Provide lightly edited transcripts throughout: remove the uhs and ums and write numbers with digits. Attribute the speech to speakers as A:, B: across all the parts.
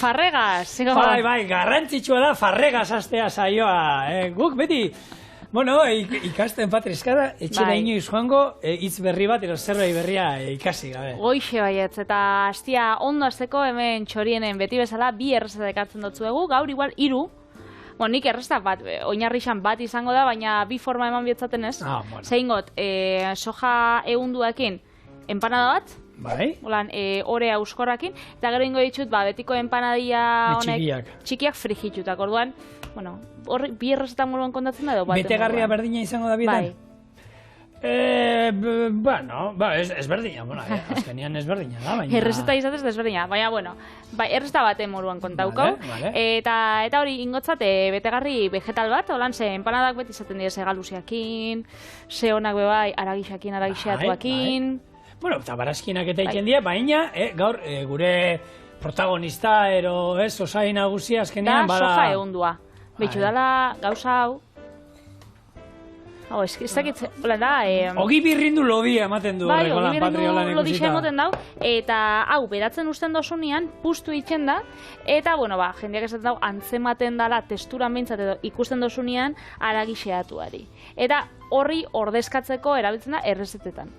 A: Farregas.
B: Bai, garrantzitsua da farregas astea saioa. Guk beti, bueno, ikasten Patrizkara, etxera inoiz joango, hitz berri bat, edo zerbait berria ikasi gabe.
A: Goixe baietz, eta astia ondo azteko hemen txorienen beti bezala, 2 errezeta ekartzen dutzuegu, gaur igual 3. Bueno, nik erreztak bat, oinarrixan bat izango da, baina 2 forma eman bietzaten ez. Zein got, soja ehunduekin empanada bat, holan, ore auskorrakin, eta gero ingo ditut, betiko empanadia honek, txikiak frijitutak, orduan, bueno, hor, 2 errezetan moduan kontatzen da, edo bat.
B: Betegarria berdina izango da bitan? Bueno, ez berdina, bueno, azkenean ez berdina da, baina...
A: Errezeta izatez desberdina, baina, bueno, errezeta baten moruan kontaukau. Eta hori, ingotzat, betegarri vegetal bat, holan, ze empanadak beti izaten dira ze galuziakin, ze honak bebai, aragixakin, aragixeatuakin...
B: Bueno, eta barazkinak eta egiten dira, baina, gaur, gure protagonista, ero, osai nagusia, azkenean,
A: bada... Da, soja ehundua. Betxu dala, gauza hau, ez dakit, hola da...
B: Ogi birrindu lobia ematen du.
A: Bai, ogi birrindu lodixa ematen dau, eta hau, beratzen usten dosunean, pustu itzen da, eta, bueno, jendeak esaten dau, antzematen dala, testuran behintzat edo ikusten dosunean, aragixeatuari. Eta horri ordezkatzeko erabiltzen da errezetetan.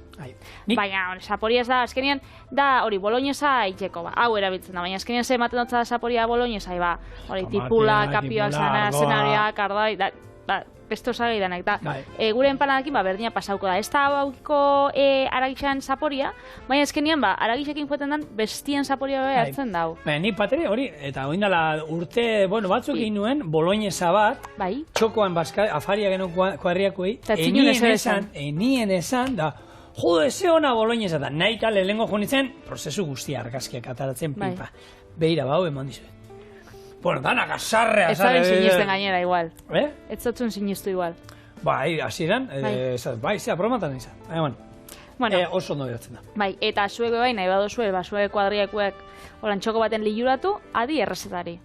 A: Baina, saporia ez da, azkenean, da hori, boloñesa itxeko, hau erabiltzen da, baina azkenean ze ematen dutza da saporia boloñesa, hori, tipula, kapioak, zenariak, ardai, pesto osagai danak, gure empanadakin berdina pasauko da. Ez da hauko aragixan saporia, baina ezkenean aragixekin joeten den bestien saporia bebe hartzen dau.
B: Ni patri hori, eta hori dala urte, bueno, batzuk egin nuen, boloñesa bat, txokoan afaria genuen kuadriakuei, enien esan, da, jode, ze hona boloñesa da, nahi eta lehengo jonitzen, prozesu guztia argazkiak ataratzen pipa. Behira, bau, eman dizue. Bueno, danak azarre.
A: Ez zaren sinisten gainera igual. Ez zotzun sinistu igual.
B: Bai, hasieran, zea, bromatan izan. Oso ondo geratzen da.
A: Bai, eta zuek bai, nahi badozue, zuek kuadriakuek holan txoko baten liluratu, adi errezetari.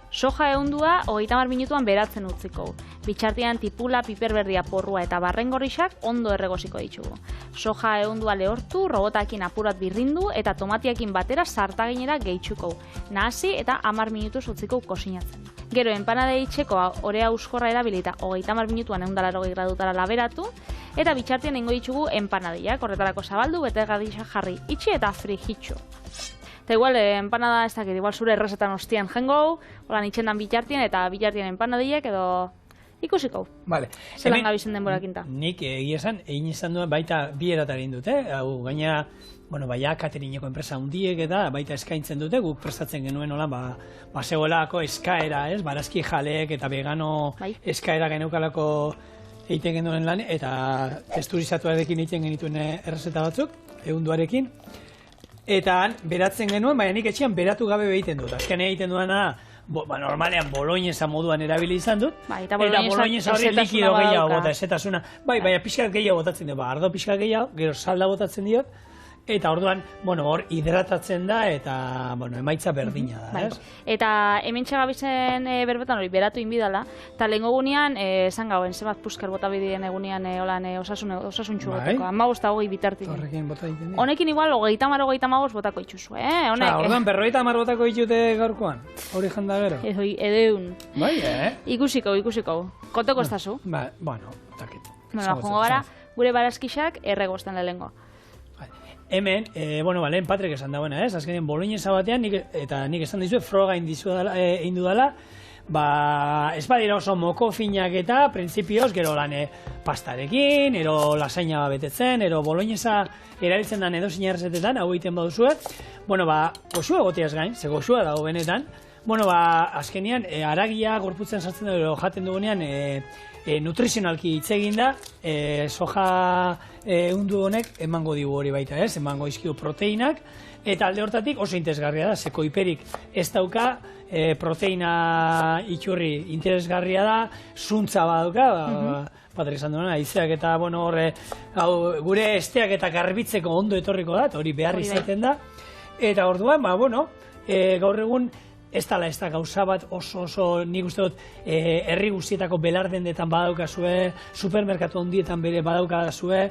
A: Soja ehundua 30 minutuan beratzen utziko. Bitxartian tipula, piperberdia, porrua eta barrengorrixak ondo erregosiko ditugu. Soja ehundua lehortu, robotakin apurat birrindu eta tomatiakin batera sartaginera gehitzuko. Nahasi eta 10 minutuz utziko kosinatzen. Gero, empanade itxeko orea uskorra erabilita 30 minutuan 180 gradutara laberatu eta bitxartian ingo ditugu empanadeiak, horretarako zabaldu, betegarrixak jarri itxi eta frijitxu. Eta igual, empanada ez dakit, igual zure errezetan ostian jengou, holan itxendan bitxartien eta bitxartien empanadiek edo ikusiko. Zelan gabizen denborakinta.
B: Nik egia esan, egin izan duen baita 2 eratara egin dute, hau gaina, bueno, baina katerineko enpresa hundiek eta baita eskaintzen dute, guk prestatzen genuen holan, zegoelako eskaera, ez, barazki jaleek eta vegano eskaera geneukalako egiten genuen lan, eta testurizatuarekin egiten genituen errezeta batzuk, ehunduarekin. Eta beratzen genuen, baina nik etxean beratu gabe egiten dut. Azken egiten duena, normalean boloñesa moduan erabili izan dut. Eta boloñesa hori likido gehiago bota, ezetasuna. Baina pixkat gehiago botatzen dut, ardo pixkat gehiago, gero salda botatzen diot. Eta orduan, hor hidratatzen da eta, emaitza berdina da, ez?
A: Eta hemen txagabizen berbetan hori beratu inbidala, eta lehenko gunean, esan gauen, zebat puskar bota bideen egunean osasuntxu botako, 15-20 bitartik. Honekin igual, 30-35 botako itxuzu,
B: Orduan, 50 botako itxute gaurkoan, hori janda gero?
A: Edeun. Ikusiko. Kontoko ez dazu?
B: Bueno, takit.
A: Jongo gara, gure barazkixak erregozten lehenko.
B: Hemen, lehen Patrik esan dagoena, ez? Azkenean, boloñesa batean, eta nik esan dizue, froga egin dudala, ez badira oso moko finak eta, printzipioz, gero lan pastarekin, ero lasaina betetzen, ero boloñesa erabiltzen den edo zinerrezetetan, hau egiten baduzue, goxua goteaz gain, ze goxua dago benetan, azkenean, aragia gorputzen sartzen dugu, jaten dugunean, nutrizionalki hitz egin da, soja ehundu honek emango digu hori baita, ez? Emango izkidu proteinak, eta alde hortatik oso interesgarria da, ze koiperik ez dauka, proteina iturri interesgarria da, zuntza baduka, Patrik esan duena, aizeak eta, gure esteak eta garbitzeko ondo etorriko da, hori behar izaten da, eta orduan, gaur egun, ez dala ez da gauza bat oso nik uste dut herri guztietako belardendetan badaukazue, supermerkatu handietan bere badaukazue,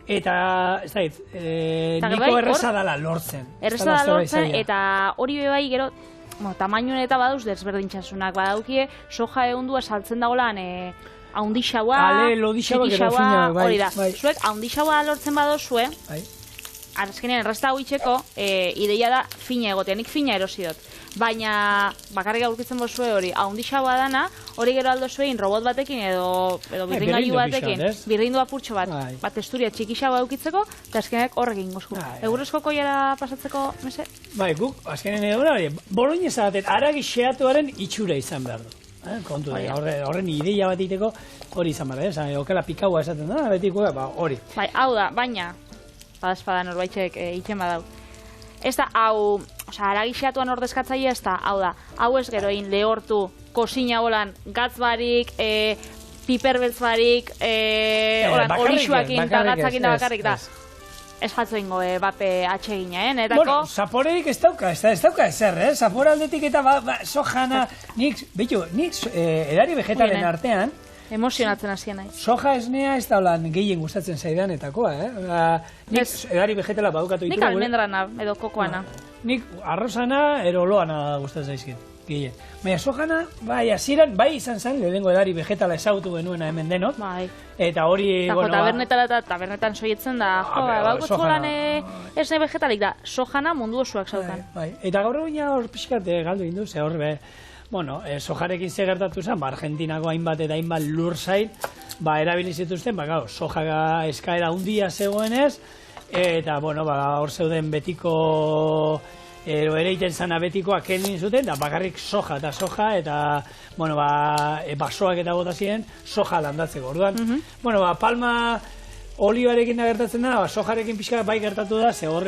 B: eta ez da niko erreza dala lortzen.
A: Erreza dala lortzen, eta hori bebai gero tamainun eta baduz desberdintxasunak. Badaukie, soja ehundua saltzen dagoelan haundixaua, txikixaua, hori da. Zuek haundixaua lortzen badozue, azkenean errazta hau itxeko, ideia da fina egotea, nik fina erosi dut. Baina bakarrik aurkitzen bozue hori, haundixaua dana, hori gero aldo zuein robot batekin edo birringailu batekin, birrindu apurtxo bat testuria txikixaua eukitzeko, eta azkenean horrekin gozku. Egurrezko koiara pasatzeko, mese?
B: Bai, guk, azkenean edo hori, boloñesa baten, aragi xeatuaren itxura izan behar du. Kontu da, horren ideia bat iteko hori izan behar, okela pikaua esaten da, betiko, hori.
A: Bai, hau da, baina, badazpada norbaitxek itxen badau. Ez da, hau, aragixeatuan ordezkatzaile ez da, hau da, hau ez geroin lehortu, kosina holan, gatz barik, piperbeltz barik, horixuakin, eta gatzakin da bakarrik da. Ez jatzo ingo bape atsegina, netako?
B: Bueno, zaporerik ez dauka ezer, zapore aldetik eta sojana, nik edari vegetalen artean,
A: emozionatzen hasien naiz.
B: Soja esnea ez da holan gehien gustatzen zaidanetakoa, nik edari vegetala badukatu ditu.
A: Nik almendrana edo kokoana.
B: Nik arrozana ero oloana gustatzen zaizkit, gehien. Baina sojana, bai, hasieran, bai izan zen, lehenengo edari vegetala ezagutu genuena hemen denot. Bai. Eta hori,
A: bueno, tabernetan soietzen da, baukotzu lan esne vegetalik da, sojana mundu osoak zautan.
B: Bai, eta gaur egina hor pixkat galdu indu, ze hor bueno, sojarekin ze gertatu zen, Argentinako hainbat eta hainbat lur zain, erabili zituzten, soja eskaera hundia zegoenez, eta, bueno, hor zeuden betiko, ere iten zana betikoa kendin zuten, da bakarrik soja, eta, bueno, basoak eta bota ziren, soja landatzeko, orduan. Bueno, palma olioarekin da gertatzen da, sojarekin pixka bai gertatu da, ze hor,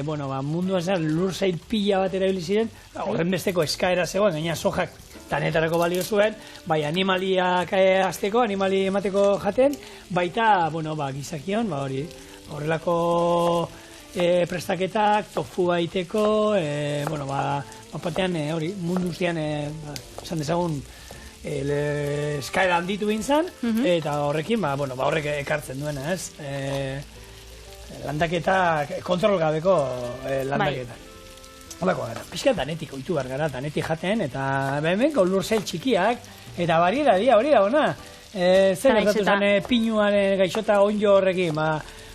B: bueno, munduan zen lur zail pila bat erabili ziren, horren besteko eskaera zegoen, gaina sojak tanetarako balio zuen, bai animaliak azteko, animali emateko jaten, baita, bueno, gizakion, hori, horrelako prestaketak, tofu baiteko, bueno, batean, hori, mundu zian, esan dezagun, eskaera handitu bintzan, eta horrekin, bueno, horrek ekartzen duena, ez? Landaketa, kontrol gabeko landaketa. Holako gara, pixka danetik oitu behar gara, danetik jaten, eta hemen lur zel txikiak, eta bariera dia, hori da, ona? Zer gertatu zen pinuaren gaixota onjo horrekin,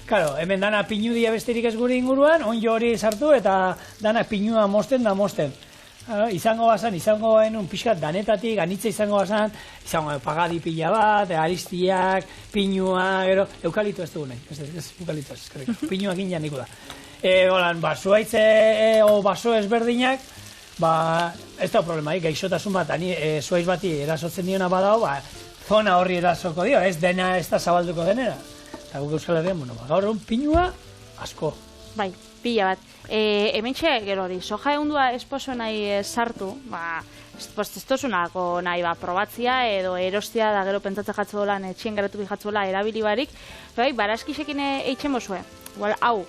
B: Karo, hemen dana pinu dia besterik ez gure inguruan, onjo hori sartu eta dana pinua mosten da mosten. Izango genuen pixkat danetatik, anitza izango pagadi pila bat, aristiak, pinua, gero, eukalito ez dugu nahi, ez eukalito ez, pinuak injan niko da. Holan, zuaitze o baso ezberdinak, ez da problemaik, gaixotasun bat, zuaiz bati erasotzen diona badao, zona horri erasoko dio, ez dena ez da zabalduko denera. Eta guk Euskal Herrian, gaur egun pinua asko.
A: Bai, pila bat. Hementxe, gero hori, soja ehundua esposo nahi sartu, ez tozunako nahi probatzia edo erostia da gero pentsatzen jatzolan, etxien garatuki jatzola erabili barik, bai, barazkisekin eitzen bozue. Hau,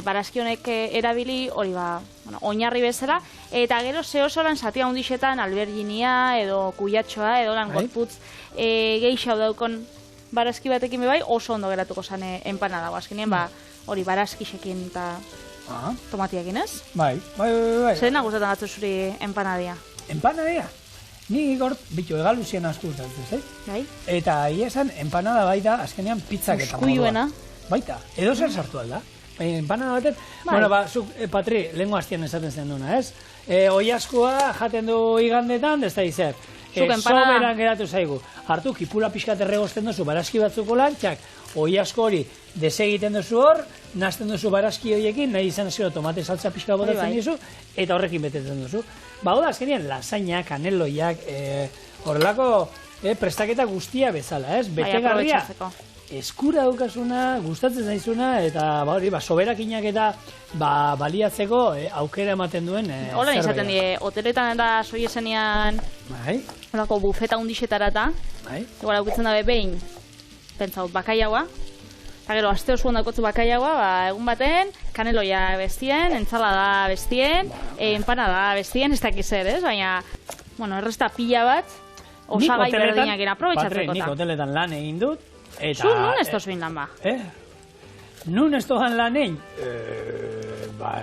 A: barazki honek erabili hori oinarri bezala, eta gero zehozolan zatia hundixetan alberginia edo kuyatxoa edo lan gorputz geixau daukon barazki batekin bai oso ondo geratuko zen empanada. Azkenean hori barazkisekin eta tomatiakin, ez? Bai. Zerena gustatzen gatzu zuri empanadia?
B: Empanadia? Ni gort, bitu, egaluzien asko gustatzen, Bai. Eta esan empanada baita azkenean pizzak eta
A: moduan.
B: Baita, edo zer sartu alda. Empanada baten, bueno, zuk, Patri, lehenko hastian esaten zen duna, ez? Oiaskoa jaten du igandetan, ez da izer. Soberan geratu zaigu. Hartu, kipula pixkat erregozten duzu barazki batzuko lantxak, oiasko hori desegiten duzu hor, nazten duzu barazki horiekin, nahi izan zero tomate saltza pixka botatzen dizu, eta horrekin betetzen duzu. Hau da, azkenean, lasainak, kaneloiak, horrelako prestaketa guztia bezala, ez? Betegarria, eskura daukasuna, gustatzen zaizuna, eta soberakinak eta baliatzeko aukera ematen duen zerbait.
A: Hola izaten die, hoteletan eta soiesenean holako bufeta hundixetarata, igual aukitzen dabe behin, pentsaut, bakaiagoa, eta gero, aste osoan daukotzu bakaiagoa, egun baten, kaneloia bestien, entzalada bestien, empanada bestien, ez dakiz zer, ez? Baina, bueno, erresta pila bat, osagai berdinak aprobetxatzeko.
B: Nik hoteletan lan egin dut,
A: zu nun ez tozuin lan ba?
B: Nun ez tozuin lan egin?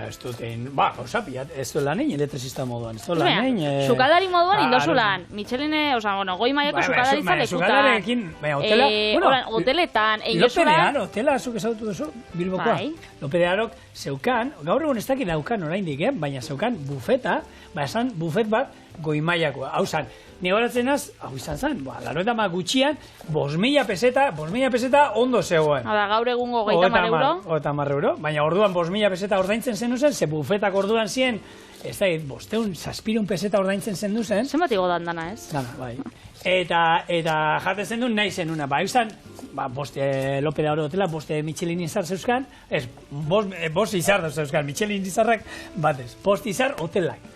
B: ez duten, gauza pilat, ez du lan egin elektrizista moduan, ez du lan egin...
A: Sukaldari moduan indozu lan, Michelin, goi mailako sukadaritza lekutan.
B: Sukaldariarekin,
A: hoteletan,
B: Lope de Aro, hotela zuk ezautu duzu, Bilbokoa. Lope de Arok zeukan, gaur egun ez dakit daukan oraindik, baina zeukan bufeta, esan bufet bat goi mailakoa. Hau zan, negoratzenaz, hau izan zen, laroeta ma gutxian, 5.000 peseta ondo zegoen.
A: Gaur egungo 30
B: euro, baina orduan 5.000 peseta ordaintzen zen duzen, ze bufetak orduan zien, ez da, 500 peseta ordaintzen zen duzen.
A: Zenbat igo dana, ez?
B: Dana, bai. Eta jate zen duen nahi zenuna, izan, boste Lope de Aro hotela, boste Michelin izar zeuzkan, bost izar zeuzkan, Michelin izarrak batez, bost izar hotelak.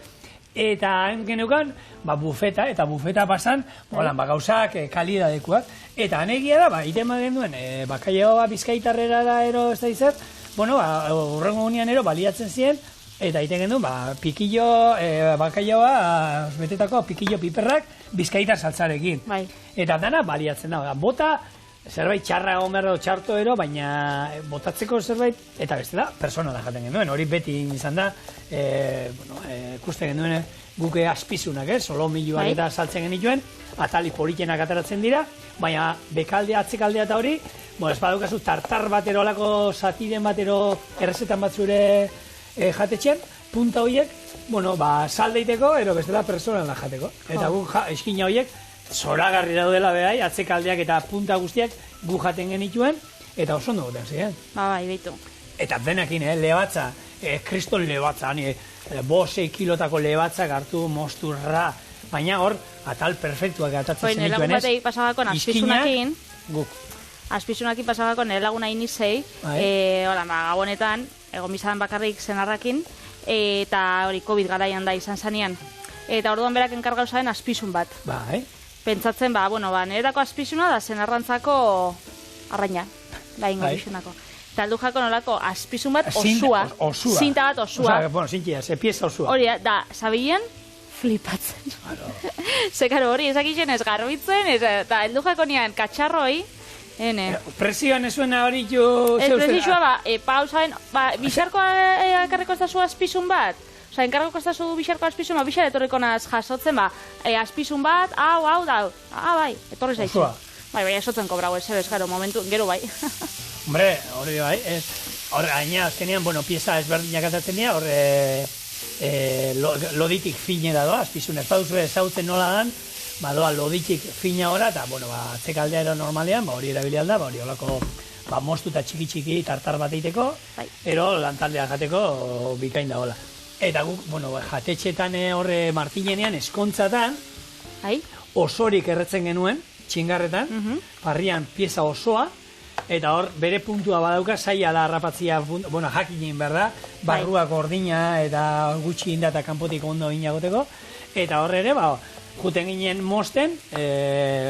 B: Eta geneukan, bufeta, eta bufeta pasan, gauzak kalidadekuak. Eta anegia da, itema genduen, bakaiagoa bizkaitarrera da ero ez da izan, urrengo unian ero baliatzen ziren, eta ite genduen, pikillo, bakaiagoa, betetako pikillo piperrak bizkaitar saltzarekin. Eta dana baliatzen da, bota, zerbait txarra gomerro txarto ero, baina botatzeko zerbait, eta bestela, persona da jaten genduen, hori beti izan da, ikusten genduen guke azpizunak, solomiluak eta saltzen genituen, atali politenak ataratzen dira, baina bekaldea, atzekaldea eta hori, ez badukazu tartar batero, olako satiren batero, errezetan bat zure jatetxean, punta horiek, saldeiteko, ero bestela persona da jateko. Eta guk eskina horiek, zoragarri daudela behai, atzekaldeak eta punta guztiak gu jaten genituen, eta oso ondo goten ziren.
A: Bai, behitu.
B: Eta denekin, lebatza, kriston lebatza, 5-6 kilotako lebatzak hartu mosturra, baina hor, atal perfektuak atatzen zenituen ez.
A: Nire lagun batei pasabakon azpizunakin,
B: guk.
A: Azpizunakin pasabakon nire laguna inizei, gabonetan, egon bizadan bakarrik zenarrakin, eta hori COVID garaian da izan zanean. Eta orduan berak enkargau zaren azpizun bat. Pentsatzen, niretako azpizuna da zenarrantzako arraina, laingo bizunako. Eta aldu jako nolako azpizun bat osua, zinta bat osua.
B: Zintia, ze pieza osua.
A: Hori da, zabilen, flipatzen. Zekaro hori, ezakixen ez garbitzen, eta aldu jako nian katxarroi,
B: presioan ezuen hori jo...
A: Ez prezizua, pausaren, bizarkoa ekarriko ez da zu azpizun bat? Osa, enkarriko ez da zu bizarko azpizun, bizar etorriko naz jasotzen, azpizun bat, hau, bai, etorri zaizu. Bai, esotzen kobrau, ez gero, momentu, gero bai.
B: Hombre, hori bai, hor gaina, azkenean, pieza ezberdinak atatzen dira, hor loditik finera doa, azpizun, ez baduzu ezagutzen nola dan, doa loditik fina ora, eta, atzekaldea ero normalean, hori erabilian da, hori olako mostu eta txiki tartar bat eiteko, ero lantaldea jateko bikain da hola. Eta guk, jatetxetan horre martinenean, eskontzatan, osorik erretzen genuen, txingarretan, parrian pieza osoa, eta hor bere puntua badauka, zaila da harrapatzia, jakinen berda, barruak ordina eta gutxi inda eta kanpotik ondo inagoteko, eta hor ere, juten ginen mosten,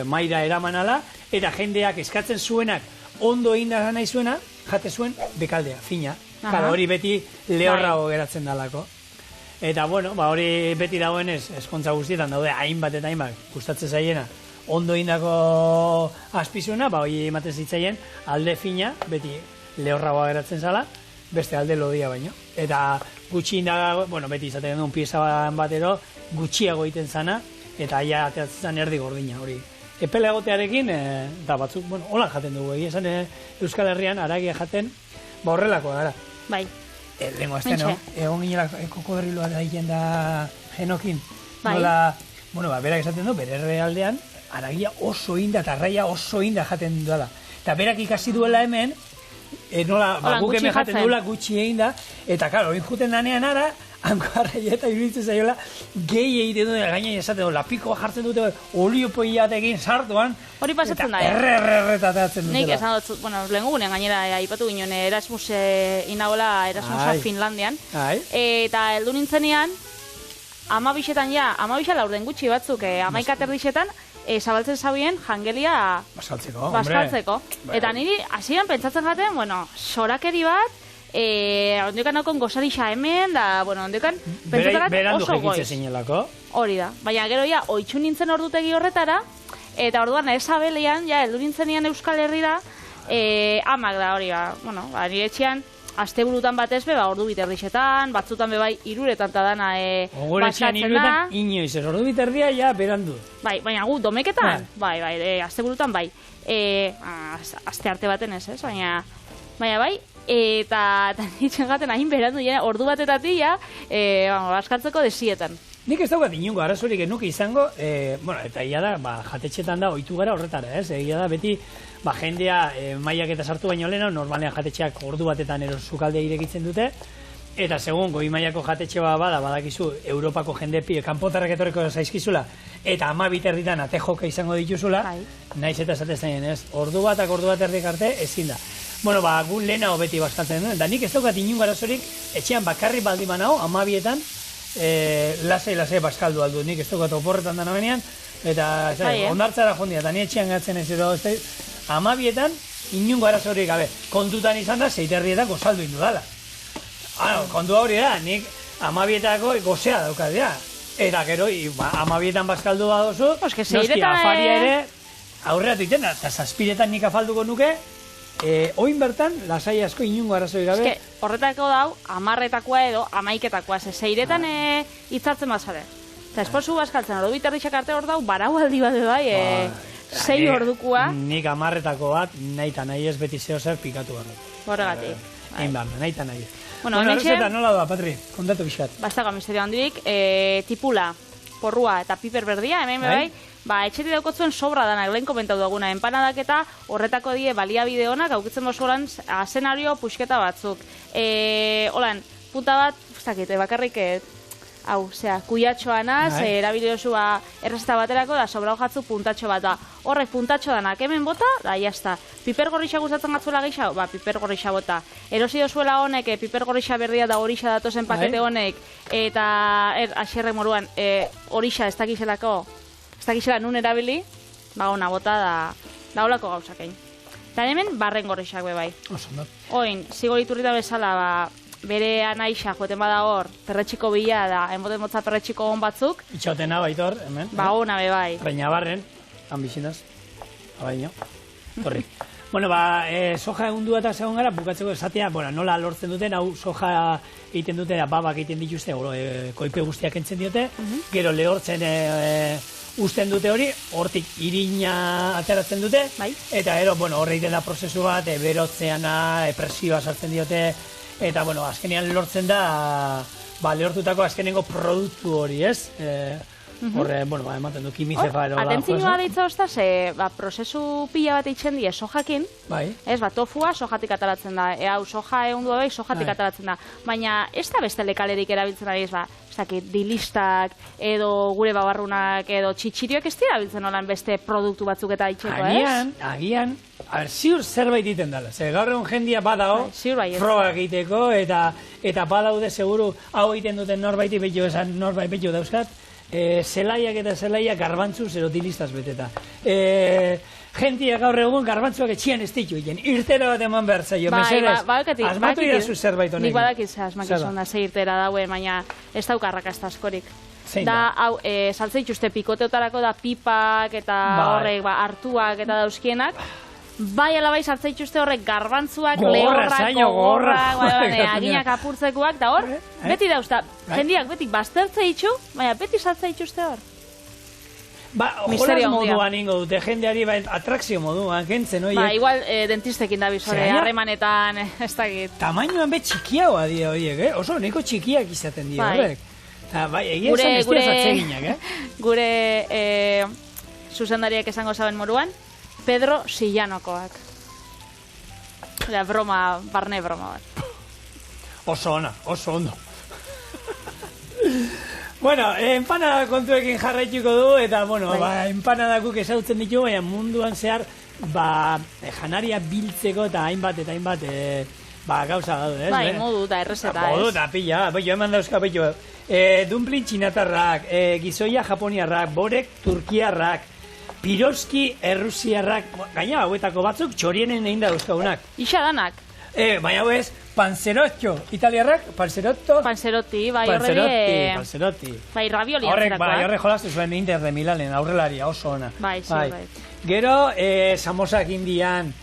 B: maira eraman ala, eta jendeak eskatzen zuenak ondo inda nahi zuena, jate zuen bekaldea, fina. Kala hori beti lehorrago geratzen dalako. Eta hori beti dagoenez, eskontza guztietan daude hainbat eta hainbat gustatzen zaiena, ondo indako azpizuna, hori ematen zitzaien, alde fina, beti lehorragoa geratzen zala, beste alde lodia baino. Eta gutxi indaga, beti izaten duen pieza batero, gutxiago egiten zana, eta aia ateatzen zan erdi gordina hori. Epele egotearekin, eta batzuk, hola jaten dugu, esan Euskal Herrian, aragia jaten, horrelakoa gara.
A: Bai.
B: Lengo azten, egon ginela kokodriloa da egiten da genokin. Nola, berak esaten du, bere realdean, aragia oso inda eta arraia oso inda jaten duela. Eta berak ikasi duela hemen, guk hemen jaten duela gutxi egin da, eta karo, hori juten danean ara, hanko arraia eta iruditzen zaiola, gehi egiten duen, gaina esaten du, lapikoa jartzen dute, oliopoiatekin sartuan,
A: hori pasatzen da,
B: erretatzen dutela.
A: Nik esan dut, lehen gugunean gainera, aipatu ginen, Erasmus inagola, Erasmusa Finlandian, eta heldu nintzenean, amabixetan laurden gutxi batzuk, amaikaterdixetan, zabaltzen zabien jangelia bazkaltzeko. Eta niri, hasieran pentsatzen jaten, sorakeri bat, ondokan naukon gozarixa hemen, da, ondokan pentsatzen jaten oso goiz. Hori da. Baina gero ja, oitxu nintzen ordutegi horretara, eta orduan esabelean, ja, heldu nintzenean Euskal Herrira, amak da hori, nire etxean, asteburutan batez be, ordu biterdixetan, batzutan be bai, 3etan eta dana
B: Oguretxean 3etan, inoiz, ordu biterdia ja berandu.
A: Bai, baina gu, domeketan, bai, asteburutan bai. Aste arte baten ez, baina bai, eta nintzen gaten hain berandu, ordu batetatik, baskaltzeko desietan.
B: Nik ez daukat inungo arazorik enuke izango, eta ia da, jatetxetan da, ohitu gara horretara, ez? Ia da, beti, jendea mailak eta sartu baino lehena, normalean jatetxeak ordu batetan erosukaldea irekitzen dute, eta segun goi mailako jatetxe badakizu, Europako jende kanpotarrak etorreko zaizkizula, eta 12 ate joka izango dituzula, naiz eta esaten ez? Ordu bat erdik arte, ezin da. Bueno, gu lehenago beti baskaltzen duen, eta nik ez daukat inungo arazorik, etxean bakarrik baldin banao, 12etan, lasai baskaldu aldu, nik ez daukat oporretan dana benean, eta ondartzara jondia, eta ni etxean gatzen ez edo, 12etan, inungo arazorik gabe, kontutan izan da, 6:30 gozaldu indu dala. Kontua hori da, nik 12etako gozea daukat dira, eta gero, 12etan baskaldu badozu, noski afaria ere, aurreatu iten da, eta 7etan nik afalduko nuke, oin bertan, lasai asko inungo arazoi gabe.
A: Horretako dau, 10etakoa edo 11etakoa, 6etan hitzatzen bazare. Eta esposu baskaltzen, ordu biterdixak arte hor dau, barau aldi bat bai, 6 ordukoa.
B: Nik 10etako bat, nahi eta nahi ez beti zeo zer pikatu barret.
A: Horregatik.
B: Nahi eta nahi ez.
A: Bueno,
B: errezeta nola doa, Patri? Kontatu pixkat.
A: Bastago, misterio handirik, tipula, porrua eta piper berdia, hemen bai, etxeti daukotzuen sobra danak, lehen komentau duguna, empanadak eta horretako die baliabide honak, aukitzen bosoran asenario puxketa batzuk. Holan, punta bat, bakarrik, kuyatxoanaz, erabiliozu errezeta baterako, da sobra hojatzu puntatxo bat da. Horrek puntatxo danak, hemen bota, da, jazta. Piper gorrixa gustatzen gatzuela gehiago? Piper gorrixa bota. Erosi dozuela honek, piper gorrixa berdia da horixa datozen pakete honek, eta asierrek moruan, horixa ez dakizela nun erabili, ona bota da holako gauzakein. Eta hemen, barren gorrixak bebai. Oin, zigoriturrita bezala, bere anaixa joeten bada hor, perretxiko bila da, enboten motza perretxiko hon batzuk.
B: Itxautena baitor, hemen.
A: Ona bebai.
B: Reina barren, ambizinaz, abaino, torri. Bueno, soja egundua eta segon gara, bukatzeko esatea, nola lortzen duten, hau soja egiten dute, babak egiten dituzte, koipe guztiak entzen diote, gero lehortzen usten dute hori, hortik irina ateratzen dute, eta gero, horre egiten da prozesu bat, berotzeana, presioa sartzen diote, eta, azkenean lortzen da, lehortutako azkenengo produktu hori, ez? Horre, ematen du kimizefa ero.
A: Atentzioa deitza ostaz, prozesu pila bat eitzen die sojakin, ez, tofua sojatik ataratzen da, hau soja egundua bai sojatik ataratzen da, baina ez da beste lekalerik erabiltzen ari, ez dakit, dilistak, edo gure babarrunak, edo txitxirioak ez dira biltzen olan beste produktu batzuk eta itxeko, ez?
B: Agian, ziur zerbait iten dela, gaur egun jendia badao, frogak egiteko, eta badaude seguru hau egiten duten norbaiti betio esan, norbait betio dauzkat, zelaiak eta zelaiak garbantzu zero dilistaz beteta. Gentia gaur egun garbantzuak etxian ez ditu egin, irtera bat eman behar zaio, mesedez, asmatu irazu zerbait honek.
A: Nik badakiz asmakizun da, ze irtera daue, baina ez daukarrak azta askorik. Da, hau, saltze dituzte pikoteotarako da pipak eta horrek, hartuak eta dauzkienak, bai alabai sartze dituzte horrek garbantzuak, lehorrak, gogorrak, aginak apurtzekoak, da hor, beti dauzta, jendiak beti baztertze ditu, baina beti sartze dituzte hor.
B: Jolas moduan ingo dute, jendeari atrakzio moduan, kentzen, oie.
A: Igual dentistekin da bizore, harremanetan, ez dakit.
B: Tamainoan bet txikiagoa die horiek, oso neko txikiak izaten die horrek. Egia esan ez dira zatzeginak,
A: Gure zuzendariak esango zaben moruan, Pedro Sillanokoak. Broma, barne broma bat.
B: Oso ona, oso ondo. Bueno, empanada kontuekin jarraituko du, eta, empanadakuk ezautzen ditu, baina munduan zehar, janaria biltzeko eta hainbat, gauza gaudu, ez?
A: Modu eta errezeta, ez?
B: Modu eta pila, eman dauzka, dumplin txinatarrak, gizoia japoniarrak, borek turkiarrak, piroski errusiarrak, gaina hauetako batzuk txorienen egin dauzkaunak.
A: Ixa danak?
B: Baina hau ez, panzerotto, italiarrak, panzerotto.
A: Panzerotti, bai
B: Panzerotti.
A: Bai, ravioli
B: Horrek,
A: antzerakoak.
B: horrek jolastu zuen Inter de Milanen, aurrelaria oso ona.
A: Bai, bai.
B: Gero, samosak indian,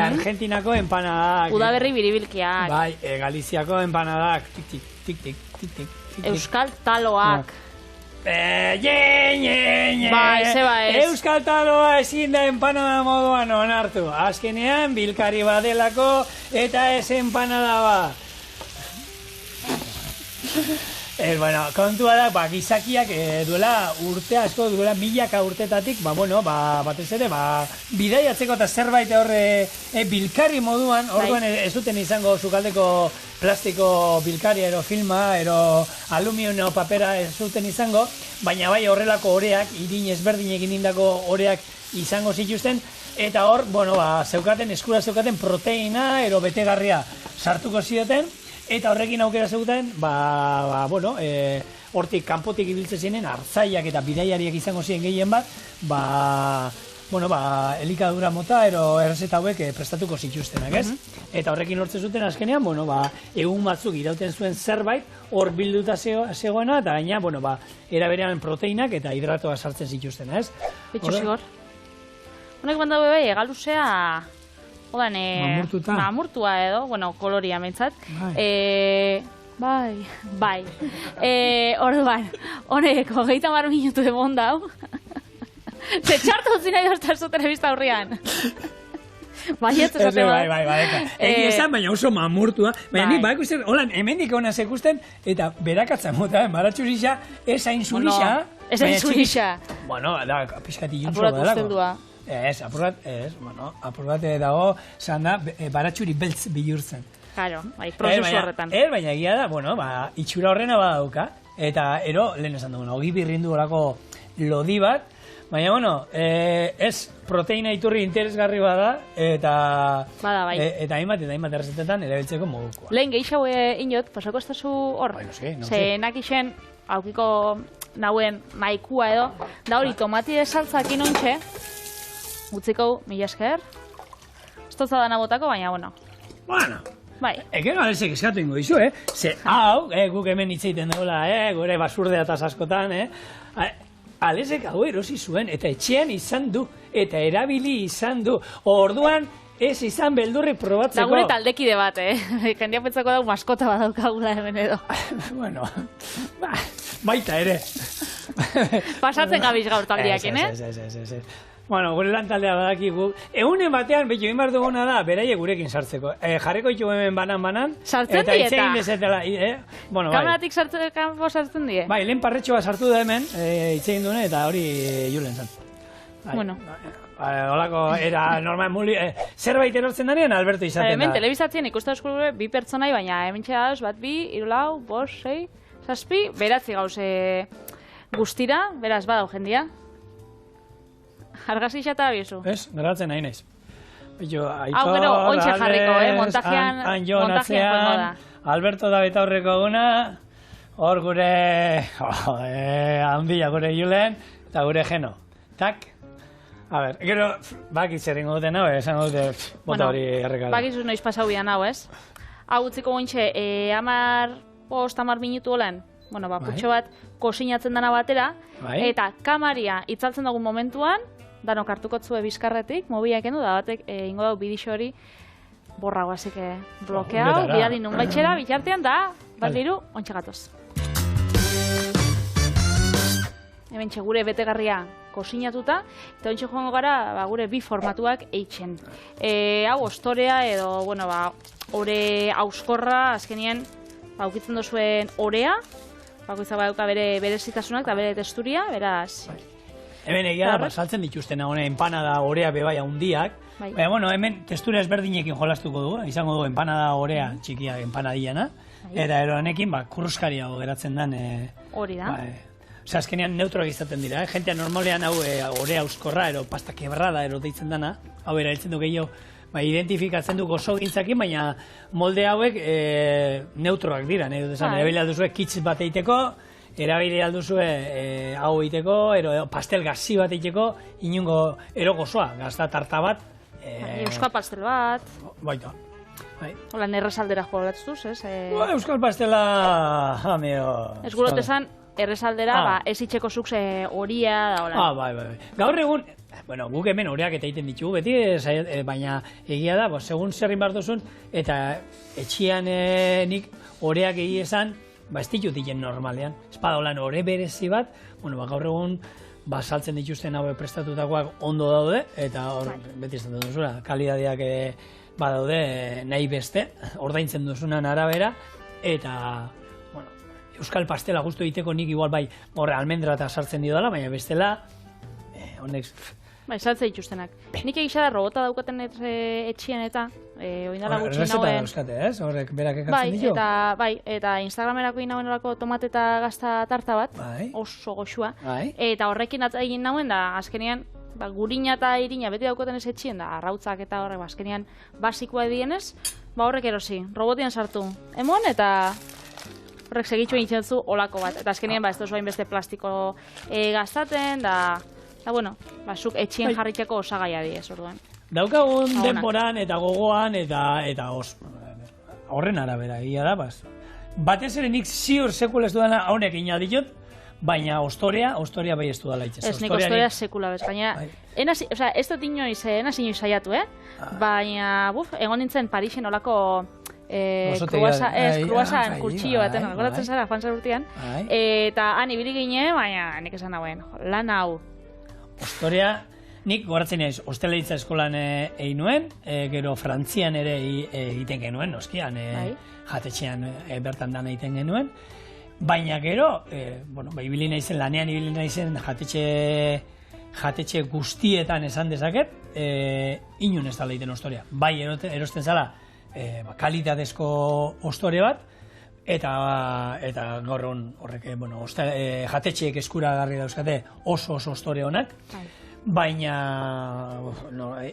B: Argentinako empanadak.
A: Udaberri biribilkiak.
B: Bai, Galiziako empanadak, tik-tik.
A: Euskal taloak.
B: Bai,
A: zeba ez.
B: Euskal taloa ezin da empanada moduan onartu. Azkenean, bilkari badelako eta ez empanada ba. Bueno, kontua da, gizakiak duela urte asko, duela milaka urtetatik, batez ere, bidaiatzeko eta zerbait horre bilkari moduan, orduan ez duten izango sukaldeko plastiko bilkari, ero filma, ero aluminio papera ez duten izango, baina bai horrelako oreak, irin ezberdinekin indako oreak izango zituzten, eta hor, eskura zeukaten proteina, ero betegarria sartuko zioten, eta horrekin aukera zegoen, hortik kanpotik ibiltzen ziren, hartzaiak eta bidaiariak izango ziren gehien bat, elikadura mota, ero errezeta hauek prestatuko zituztenak, ez? Eta horrekin hortzen zuten azkenean, egun batzuk irauten zuen zerbait, hor bilduta zegoena, eta gaina, eraberean proteinak eta hidratoa sartzen zituzten, ez?
A: Bitxu zigor. Honek banda bebe, egaluzea... Odan, mamurtua edo, koloria mentzat. Bai. Orduan, honek, 30 minutu demon dau. Ze txartu utzi nahi dozta zu telebista aurrian. Baiet, esate
B: bai. Egi esan, baina oso mamurtua. Baina nik baiko zer, holan, hemendik hona sekusten, eta berakatzen mota, baratxurixa, ez hain zurixa.
A: Ez hain zurixa.
B: Da, pixkati juntzua badalako. Apur bat dago, zan da, baratxuri beltz bilurtzen.
A: Claro, prozesu horretan.
B: Baina egia da, itxura horrena badauka, eta lehen esan dugu, ogi birrindu horako lodi bat, baina, ez proteina iturri interesgarri bada, eta hainbat errezetetan erabiltzeko modukoa.
A: Lehen gehiago inot, pasako ez dazu hor, zenak isen, aukiko nauen maikua edo, da hori tomati de saltzak inontxe, utziko, mila esker. Estotza dana botako, baina, Bai.
B: Gero alezek eskatu ingo izu, Ze, guk hemen itzeiten daula, gure basurdea eta askotan, Alezek hau erosi zuen, eta etxean izan du, eta erabili izan du. Orduan, ez izan beldurri probatzeko.
A: Da gure taldekide bat, Jendia pentsako dago maskota bat daukagula hemen edo.
B: Baita ere.
A: Pasatzen gabiz gaur taldiakin,
B: Ez. Gure lan taldea badakigu. Egunen batean, betu egin behar duguna da, beraie gurekin sartzeko. Jarriko ditu hemen banan.
A: Sartzen dieta?
B: Eta itzein dezetela.
A: Kameratik sartzen die?
B: Bai, lehen parretxoa sartu da hemen, itzein dune, eta hori julen zan. Olako, era normal muli, zerbait erortzen danean, Alberto izaten da.
A: Hemen telebizatzen ikusten eskurure bi pertsonai, baina hemen txedauz, bat bi, irulau, bost, sei, zazpi, beratzi gauze guztira, beraz badau jendia. Argazki xata abizu.
B: Ez, geratzen nahi naiz.
A: Hau gero, ontxe jarriko, montajean joango da.
B: Alberto da beta horreko eguna, hor gure, handia gure Julen, eta gure Geno. Tak? A ber, gero, bakiz eringo duten hau, esan dute, bota hori errekala.
A: Bakizuz noiz pasau bian hau, ez? Hau utziko gontxe, 10 minutu olen, putxo bat kosinatzen dana batera, eta kamaria itzaltzen dugun momentuan, danok hartukotzue bizkarretik, mobiak enu, da batek ingo dago bidixo hori borra guazik blokeau, bidali nun baitxera, bitartean da, bat liru, ontsa gatoz. Hemen gure betegarria kosinatuta, eta ontsa joango gara gure bi formatuak eitzen. Hau, ostorea edo, ore auskorra, azkenien, aukitzen duzuen orea, bakoitza badauka bere berezitasunak eta bere testuria, beraz...
B: Hemen egia da, saltzen dituzten empanada orea bebai handiak. Baina, hemen testura ezberdinekin jolastuko dugu, izango dugu empanada orea txikia empanadiana. Eta eroanekin, kurruskaria geratzen den...
A: Hori da.
B: Azkenean neutroak izaten dira, jentea normalean hau orea euskorra, ero pasta kebrada ero deitzen dana. Hau erailtzen du gehiago, identifikatzen du gozo gintzakin, baina molde hauek neutroak dira. Erabili alduzue kitz bat eiteko, erabili alduzue hau eiteko, pastel gazi bat eiteko, inungo ero gozoa, gazta tarta bat.
A: Euskal pastel bat.
B: Baita.
A: Hola, errezaldera jolatzuz, ez?
B: Euskal pastela, amio.
A: Ez gurot esan, errezaldera, ez itxeko zuk horia da, hola.
B: Bai. Gaur egun, bueno, guk hemen horiak eta egiten ditugu beti, baina egia da, segun zerrin behar duzun, eta etxian nik horiak egi esan, ez ditut diken normalean. Ez holan hori berezi bat, gaur egun, saltzen dituzten hau prestatutakoak ondo daude, eta hor, beti esan duzula, kalidadeak badaude nahi beste, ordaintzen duzunan arabera, eta, euskal pastela guztu egiteko nik igual bai, almendra eta sartzen dio dela, baina bestela, honek...
A: Bai, saltze dituztenak. Nik egisa da robota daukaten etxien eta, oindala gutxi nauen...
B: Errezeta dauzkate, ez? Horrek berak ekartzen ditu?
A: Bai, eta Instagramerako inauen horako tomate eta gazta tarta bat, oso goxua. Eta horrekin egin nauen da, azkenean, gurina eta irina beti daukaten ez etxien da, arrautzak eta horrek, azkenean, basikoa edienez, horrek erosi, robotian sartu. Emon eta... Horrek segitxu egiten zu olako bat, eta azkenean ez dozu hainbeste plastiko gaztaten, zuk etxien jarriteko osagaia di ez orduan.
B: Daukagun denporan eta gogoan eta horren arabera, egia da, batez ere nik ziur sekula ez dudana honek inaditut, baina ostoria bai ez dudala itxez.
A: Ez nik ostoria sekula bez, baina ez dut inoiz saiatu, baina egon nintzen Parisen olako kruasan kurtsillo baten, goratzen zara, Juan Zerurtian, eta han ibili gine, baina nik esan dauen, lan hau.
B: Ostoria, nik goratzen naiz, hosteleritza eskolan egin nuen, gero Frantzian ere egiten genuen, noskian, jatetxean bertan dana egiten genuen, baina gero, ibili naizen, lanean ibili naizen jatetxe guztietan esan dezaket, inun ez dala egiten ostoria. Bai, erosten zala, kalitatezko ostore bat, eta gaur horrek, jatetxeek eskuragarri dauzkate oso ostore honak, baina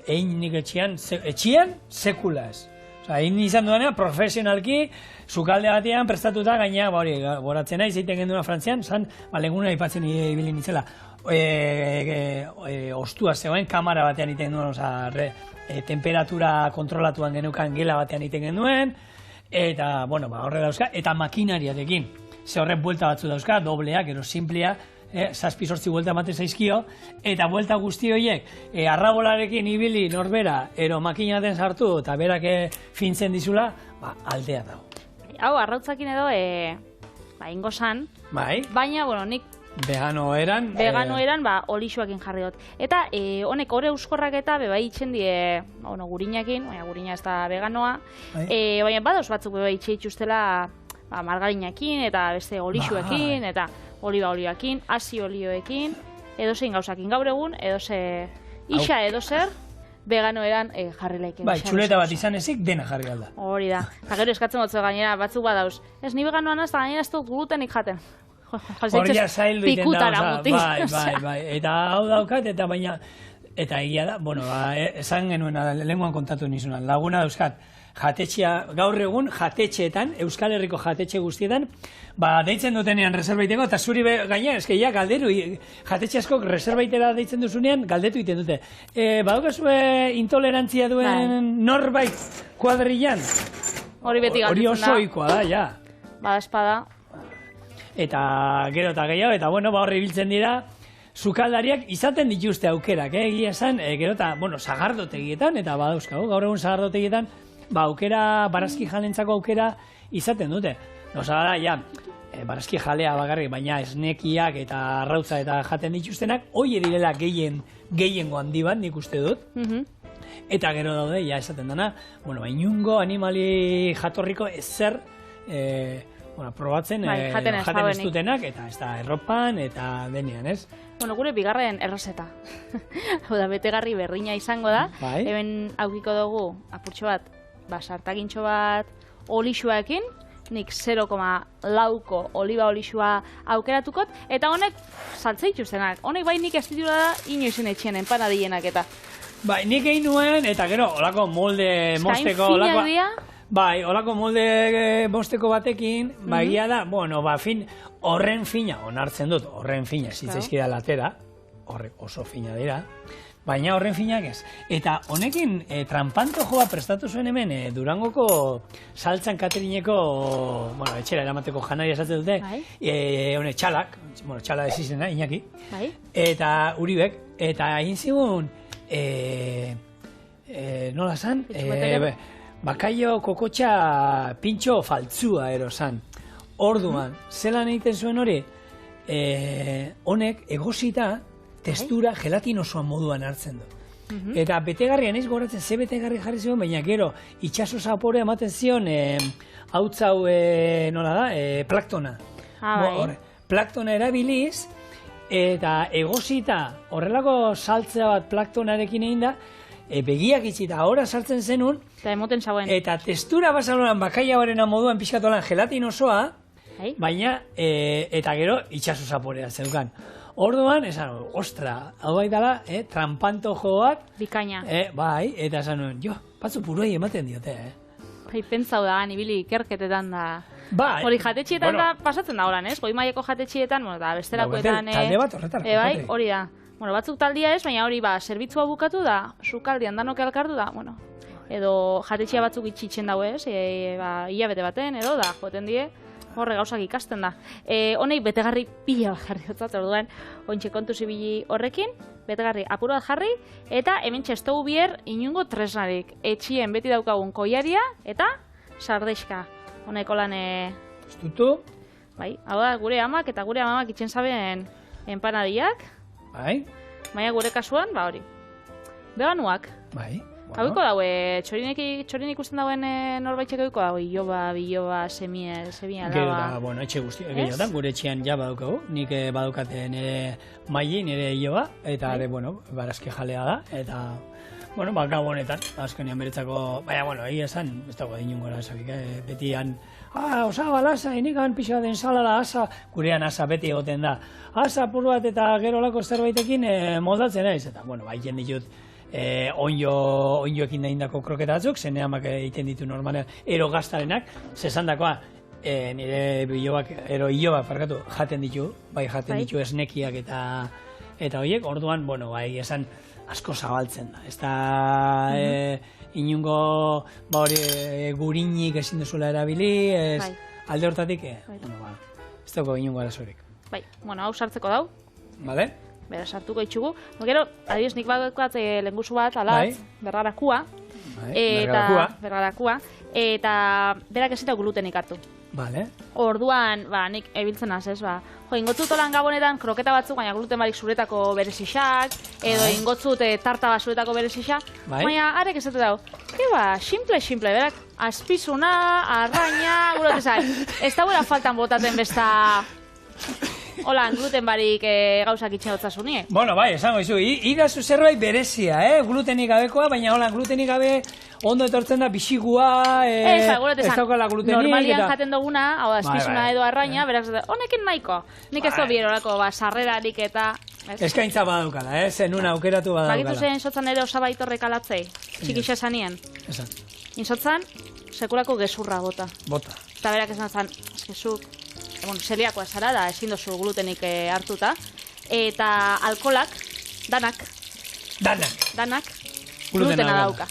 B: egin nik etxean sekula ez. Egin izan duanean, profesionalki, sukalde batean prestatuta, gaina, goratzen nahi, zeiten genduna Frantzian, lenguna aipatzen ibili nitzela, ostua zegoen, kamara batean iten duen, temperatura kontrolatuan genukan gela batean iten genuen, eta, horre dauzka, eta makinariarekin. Ze horrek buelta batzu dauzka, dobleak, ero simplea, 7-8 buelta ematen zaizkio, eta buelta guzti horiek, arrabolarekin ibili norbera, ero makinaten sartu, eta berak fintzen dizula, aldea dago.
A: Hau, arrautzakin edo, ingo san, baina, nik
B: Vegano eran,
A: olixuakin jarri dut. Eta honek ore euskorrak eta bebai itxen die, gurinakin, baina gurina ez da veganoa, baina badauz batzuk bebai itxe itxustela margarinakin eta beste olixuekin eta oliba olioekin, hasi olioekin, edozein gauzakin gaur egun, isa edozer, vegano eran jarri laiken.
B: Txuleta bat izan ezik, dena jarri alda.
A: Hori da. Eta gero eskatzen dut gainera batzuk badauz. Ez ni veganoan ez da gainera ez dut glutenik jaten.
B: Horia zaildu iten da, bai, eta hau daukat, eta baina, eta egia da, esan genuen lenguan kontatu nizunan, laguna dauzkat, gaur egun jatetxeetan, Euskal Herriko jatetxe guztietan, deitzen dutenean reserbaiteko, eta zuri gaina, eskeia galderu, jatetxe askok reserbaitera deitzen duzunean, galdetu iten dute. Badukazue intolerantzia duen norbait kuadrillan?
A: Hori beti galdetzen da.
B: Hori oso ohikoa da, ja.
A: Bada espada.
B: Eta gero eta gehiago, eta horri biltzen dira, sukaldariak izaten dituzte aukerak, egia esan, gero eta, sagardotegietan, eta badauzkago, gaur egun sagardotegietan, aukera, barazki jalentzako aukera izaten dute. Osagara, barazki jalea bakarrik, baina esnekiak eta arrautza eta jaten dituztenak, hoi direla gehiengo handi bat, nik uste dut. Eta gero daude, esaten dana, inungo animali jatorriko ezer, probatzen jaten ez dutenak, eta ez da erropan, eta denean, ez?
A: Gure bigarren errezeta. Hau da, betegarri berdina izango da. Hemen aukiko dugu, apurtxo bat, sartagintxo bat, olixuaekin, nik 0,4ko oliba olixua aukeratukot, eta honek saltze dituztenak. Honek bai nik ez ditula da, inoizen etxien empanadienak eta.
B: Bai, nik egin nuen, eta gero, olako molde mosteko, olako molde mosteko batekin, egia da, horren fina, onartzen dut, horren fina, zitzaizkida latera, horrek oso fina dira, baina horren finak ez. Eta honekin trampantojo bat prestatu zuen hemen Durangoko saltzan katerineko, bueno, etxera eramateko janaria esatzen dute, honek txalak, bueno, txala ez izena, Iñaki, eta Uribek, eta egin zigun, nola zan? Bakaio kokotxa pintxo faltzua ero zan. Orduan, zelan egiten zuen hori, honek egosita testura gelatinosoan moduan hartzen du. Eta betegarrian ez goratzen ze betegarri jarri zion, baina gero itxaso zaporea ematen zion hautzau, nola da, plaktona. Plaktona erabiliz, eta egosita horrelako saltzea bat plaktonarekin egin da, begiak itxita, ahora sartzen zenun, eta testura basalonan bakaiabarena moduan pixkatolan gelatinosoa, baina, eta gero itxaso zaporea zeukan. Orduan, esan, ostra, hau bai dala, trampantojo bat.
A: Bikaina.
B: Bai, eta esan nuen, jo, batzu puruei ematen diote,
A: Pentsau da, nibili ikerketetan da.
B: Bai.
A: Hori jatetxietan da, pasatzen da horan, ez? Goi maileko jatetxietan, bueno, da, bestelakoetan.
B: Talde bat horretarako,
A: bai, hori da. Bueno, batzuk taldia ez, baina hori ba, zerbitzua bukatu da, sukaldian danok elkartu da, bueno, edo jatetxea batzuk itxitzen dago ez, hilabete baten, edo da, joten die, horre gauzak ikasten da. Honei betegarri pila bat jarri dutzat, orduan, ointxe kontu zibili horrekin, betegarri apur bat jarri, eta hemen txestogu bier inungo tresnarik. Etxien beti daukagun koiaria, eta sardexka. Honeko lan...
B: Estutu?
A: Bai, hau da, gure amak eta gure amamak itxen zaben empanadiak.
B: Bai.
A: Baina gure kasuan, ba hori. Veganuak.
B: Bai.
A: Hauiko daue, txorin ikusten dauen norbaitxek hauiko daue, iloba, biloba, semia, alaba.
B: Gero da, bueno, etxe guzti, gehiotan, gure etxean ja badaukagu, nik badaukaten nire maili, nire iloba, eta, bueno, barazki jalea da, eta, bueno, gau honetan, azkenean beretzako, baina, bueno, egia esan, ez dago dinungo erazabik, betian, osaba, lasa, inikan pixa den salada, asa, gurean asa beti egoten da, asa apur bat eta gero lako zerbaitekin moldatzen naiz, eta, bueno, baiten ditut, onjoekin da indako kroketa batzuk, zene amak egiten ditu normalean, ero gaztarenak, zezandakoa, nire bilobak, ero hilobak, parkatu, jaten ditu, bai jaten ditu esnekiak eta horiek, orduan, bueno, bai, esan asko zabaltzen da, ez da inungo, ba hori, gurinik ezin duzula erabili, alde hortatik, bueno, ez dago inungo arazorik.
A: Bai, bueno, hau sartzeko dau.
B: Bale?
A: Bera, sartuko itxugu. Gero, adioz, nik badukat lengusu bat, alatz, bergarakua. Bergarakua. Eta berak ezita glutenik hartu.
B: Bale.
A: Orduan, nik ebiltzen az, ez, jo, ingotzut olan gabonetan kroketa batzuk, baina gluten barik zuretako berezixak, edo ingotzut tarta bat zuretako berezixak, baina arek ez dut dago. Simple, berak, azpizuna, arraina, gulotezak, ez dagoela faltan botaten besta... Holan, gluten barik gauzak itxen dotzasunie.
B: Bueno, bai, esango izu, idazu zerbait berezia, glutenik gabekoa, baina holan, glutenik gabe ondo etortzen da bisigua, ez daukala glutenik.
A: Normalian jaten duguna, hau da, espizuna edo arraina, berak zaten, honekin nahiko. Nik ez da bierorako, sarrerarik eta...
B: Eskaintza badaukala, zenun aukeratu badaukala.
A: Bagitu zen sotzan ere osabaitorrek alatzei, txikixe zanien.
B: Esan.
A: Insotzan, sekulako gezurra bota.
B: Bota.
A: Eta berak esan zan, gezuk, zeliakoa zara da, ezin dozu glutenik hartuta. Eta alkolak, danak, glutena dauka.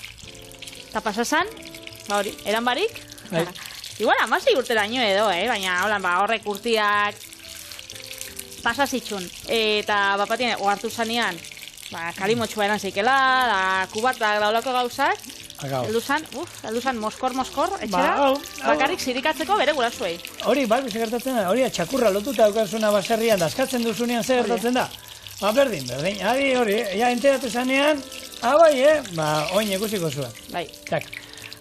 A: Eta pasasan, ba hori, eran barik, igual amasei urtera nio edo, baina horrek urtiak pasazitxun. Eta bapatien, ohartu zanean, kalimotxua eran zeikela, da kubatak daulako gauzak, heldu zan moskor, etxera, bakarrik zirikatzeko bere gurasuei.
B: Hori, bai, gertatzen da, hori txakurra lotuta daukazuna baserrian, daskatzen duzunean zer gertatzen da. Berdin, hori, enteratu zanean, bai, oin ikusiko zuen.
A: Bai.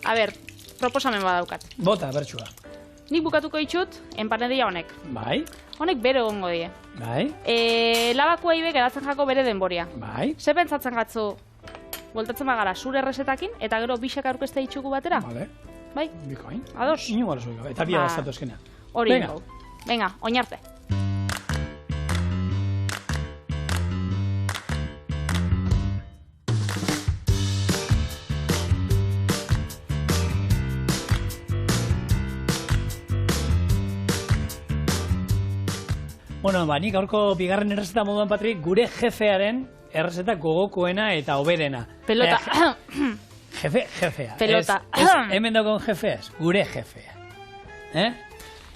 A: A ber, proposamen badaukat.
B: Bota, bertxua.
A: Nik bukatuko itxut, enpaneria honek.
B: Bai.
A: Honek bere egongo die.
B: Bai.
A: Labako eibe geratzen jako bere denboria.
B: Bai.
A: Ze pentsatzen gatzu, voltatzen bagara zure errezetakin, eta gero bixak aurkezte ditxugu batera?
B: Bale.
A: Bai?
B: Bikoin.
A: Ados?
B: Inu gara zuik, eta bia gaztatu eskenean.
A: Hori ingo. Venga, oinarte.
B: Bueno, nik gaurko bigarren errezeta moduan, Patrik, gure jefearen errezeta gogokoena eta oberena.
A: Pelota.
B: Jefea.
A: Pelota.
B: Hemen dagoen jefea, gure jefea.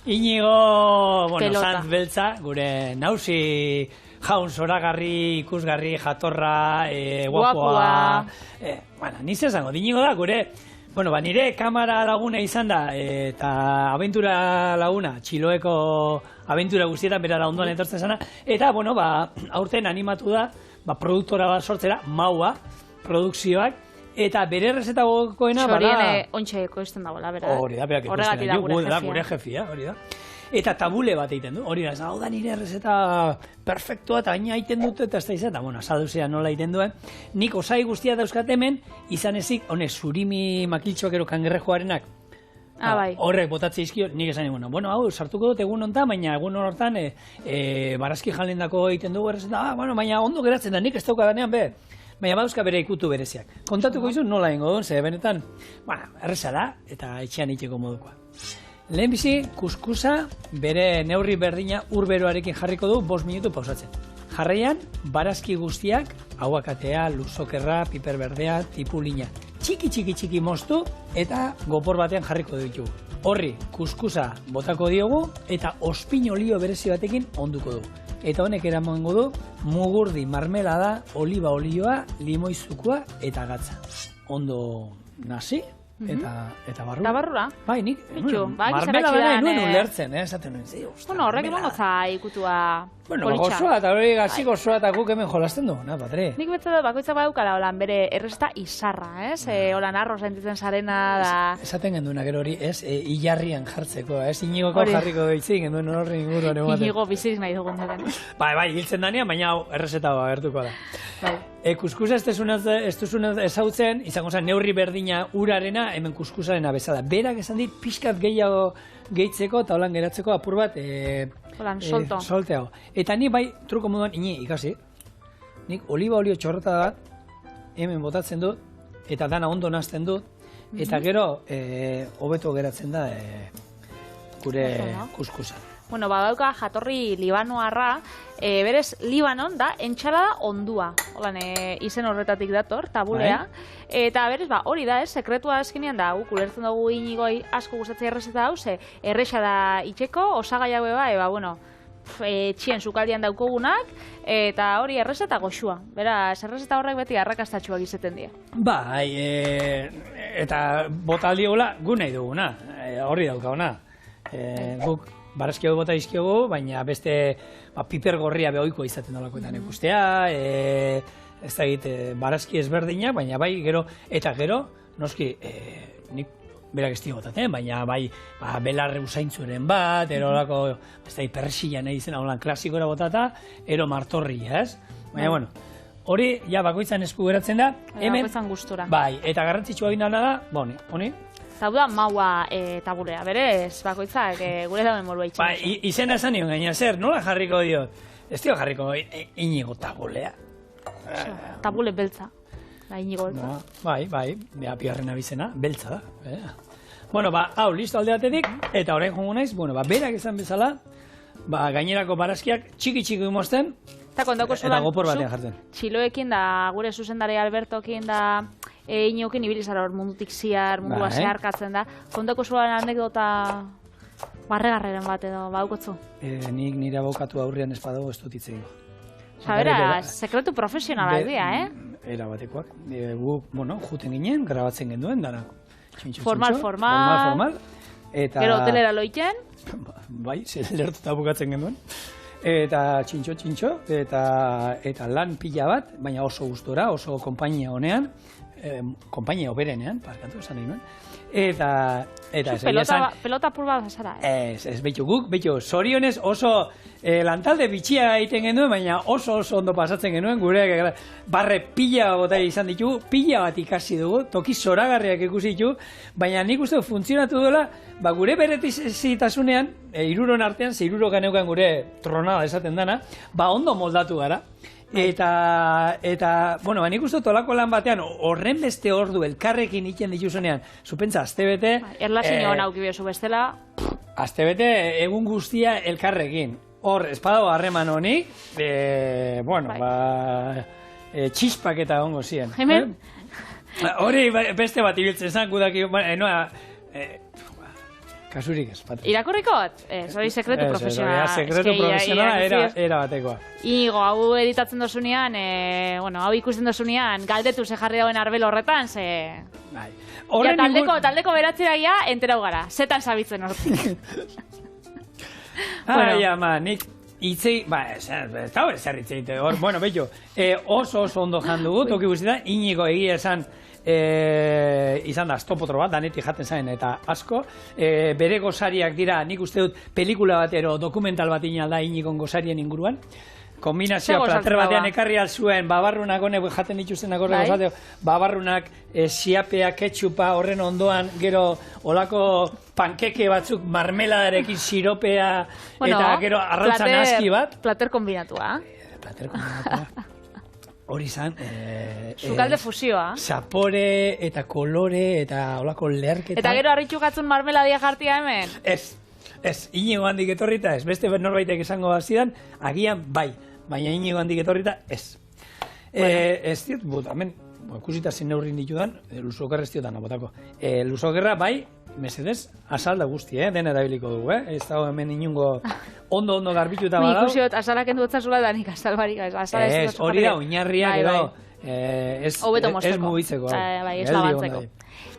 B: Inigo, Sanz Beltza, gure nausi jaun zoragarri, ikusgarri, jatorra, guapoa. Niz esango, Inigo da, gure, nire kamara laguna izan da, eta abentura laguna, Txiloeko abentura guztietan berara ondoan etortzen zana, eta, aurten animatu da, produktora bat sortzera, Maua, produkzioak, eta bere errezeta gogokoena
A: Txorien ontxe ekoizten dagoela, bera.
B: Hori da, berak ekoizten da, gure jefia, hori da. Eta tabule bat egiten du, hori da, hau da nire errezeta perfektua eta gaina egiten dut eta ez da izan, eta azaduzea nola egiten duen. Nik osai guztia dauzkat hemen, izan ezik, surimi makiltxoak ero kangerrejoarenak, horrek botatze izkio, nik esan egun, hau, sartuko dut egun hontan, baina egun hortan barazki jalendako egiten dugu errezeta, baina ondo geratzen da, nik ez daukadanean, baina baduzka bere ikutu bereziak. Kontatuko izun nola ingo duen, ze benetan, erreza da, eta etxean itxeko modukoa. Lehenbizi, kuskusa bere neurri berdina urberoarekin jarriko du 5 minutu pausatzen. Jarraian, barazki guztiak, aguakatea, luzokerra, piper berdea, tipulina. Txiki moztu eta gopor batean jarriko ditugu. Horri, kuskusa botako diogu eta ospin olio berezi batekin onduko dugu. Eta honek eramango du mugurdi, marmelada, oliba olioa, limoizukua eta gatza. Ondo nasi eta barrura.
A: Eta barrura?
B: Bai, nik marmelada nuen ulertzen, esaten nuen.
A: Horrek emango za ikutua politxa.
B: Gozoa eta hori gazi gozoa eta guk hemen jolasten du, patri.
A: Nik betze dut bakoitzak badaukala holan bere errezeta izarra, holan arro sentitzen sarena da.
B: Esaten genduna gero hori, hilarrian jartzeko, Inigoko jarriko ditzik genduen horri inguruan ematen.
A: Inigo bizirik nahi dugun duten.
B: Bai, hiltzen danean, baina hau errezeta agertuko da. Kuskusa ez duzun ezautzen, izango zen neurri berdina urarena, hemen kuskusarena bezala. Berak esan dit, pixkat gehiago gehitzeko eta holan geratzeko apur bat solteago. Eta ni bai, truko moduan, ikasi, nik oliba olio txorrota bat, hemen botatzen dut, eta dana ondo nazten dut, eta gero hobeto geratzen da gure kuskusa.
A: Badauka jatorri libanoarra, berez Libanon da entxalada ondua, izen horretatik dator, tabulea, eta berez hori da, sekretua azkenean da, ulertzen dugu Inigoi asko gustatzea errezeta hau, erresa da itxeko, osagaiak txien sukaldian daukogunak, eta hori errezeta goxua. Beraz, errezeta horrek beti arrakastatxuak izaten dira.
B: Bai, eta botaldi gola gu nahi duguna, horri daukaguna. Guk barazkiogu bota izkiogu, baina beste piper gorria behoiko izaten dolakoetan ikustea, ez da barazki ezberdinak, baina bai gero, noski, nik berak ez botaten, baina bai belarre usaintzuren bat, erolako, ez da persila nahi izena, holan klasikora botata, ero martorri, ez? Baina, hori, bakoitzan esku geratzen da, hemen,
A: bakoitzan gustura.
B: Bai, eta garrantzitsua egin dana da, honi,
A: Eta da Maua tabulea, berez, bakoitzak gure dauen molua itxen.
B: Bai, izena esan nion gaina, zer, nola jarriko diot? Ez dio jarriko Inigo tabulea.
A: Tabule beltza, da Inigo beltza.
B: Bai, piarren abizena, beltza da. Hau, listo alde batetik, eta orain jongo naiz, berak esan bezala, gainerako barazkiak txiki mozten, eta gopor batean jartzen.
A: Txiloekin da, gure zuzendari Albertokin da, Inokin ibilizara hor mundutik ziar, mundua zeharkatzen da. Kontako zuan anekdota barregarreren bat edo, baukotzu?
B: Nik nire abokatu aurrean ez badago ez dut itzegin.
A: Beraz, sekretu profesionalak dira,
B: Era batekoak. Juten ginen, grabatzen genduen, dara.
A: Formal. Gero hotelera loiten?
B: Bai, lertuta bukatzen genduen. Eta txintxo, eta lan pila bat, baina oso gustora, oso konpainia honean, konpainia oberenean, parkatu esan nahi nuen.
A: Pelota purba zara,
B: Ez, guk, zorionez oso lantalde bitxia egiten genuen, baina oso ondo pasatzen genuen, gure barre pila bota izan ditugu, pila bat ikasi dugu, toki zoragarriak ikusi ditugu, baina nik uste funtzionatu duela, gure beretizitasunean, hiruron artean, hiruro ganeukan gure tronada esaten dana, ondo moldatu gara. Eta, nik uste tolako lan batean, horren beste ordu elkarrekin iten dituzunean, zupentza, aztebete...
A: Erlazio hona aukibiozu bestela...
B: Aztebete egun guztia elkarrekin. Hor, espadago harreman honik, txispak eta ongo ziren.
A: Hemen?
B: Hori beste bat ibiltzen zan, gudaki, kasurik ez, Patri.
A: Irakurrikot? Hori sekretu profesionala.
B: Sekretu profesionala era batekoa.
A: Inigo, hau editatzen dozunean, hau ikusten dozunean, galdetu ze jarri dauen arbel horretan, ze...
B: Bai.
A: Taldeko beratzera ia, enterau gara, zetan zabitzen hortik.
B: Nik itzei, ez da hori zer itzei, bueno, bello, oso ondo jandugu, toki guztietan, Inigo egia esan, izan da astopotro bat, danetik jaten zain eta asko. Bere gozariak dira, nik uste dut pelikula bat ero dokumental bat inalda Inigon gozarien inguruan. Kombinazioa plater batean ekarri alzuen, babarrunak honek jaten dituztenak horrek gozateo, babarrunak, siapea, ketxupa, horren ondoan, gero olako pankeke batzuk marmeladarekin siropea, eta gero arrautza naski bat.
A: Plater kombinatua.
B: Plater kombinatua. Hori izan...
A: Sukalde fusioa.
B: Sapore eta kolore eta olako leherketa.
A: Eta gero harritxukatzun marmeladia jartia hemen?
B: Ez, Inigo handik etorrita ez. Beste norbaitek esango bazidan, agian bai. Baina Inigo handik etorrita ez. Ez diot, hemen, ikusita zin neurrin ditudan, luzokerra ez diotan abotako. Luzokerra bai, mesedez, azalda guzti, dena erabiliko dugu, ez dago hemen inungo ondo garbituta badau.
A: Ikusiot, azalak endu etzazula da nik azalbarik,
B: ez, hori da, oinarria, gero, ez mugitzeko.
A: Bai, ez labantzeko.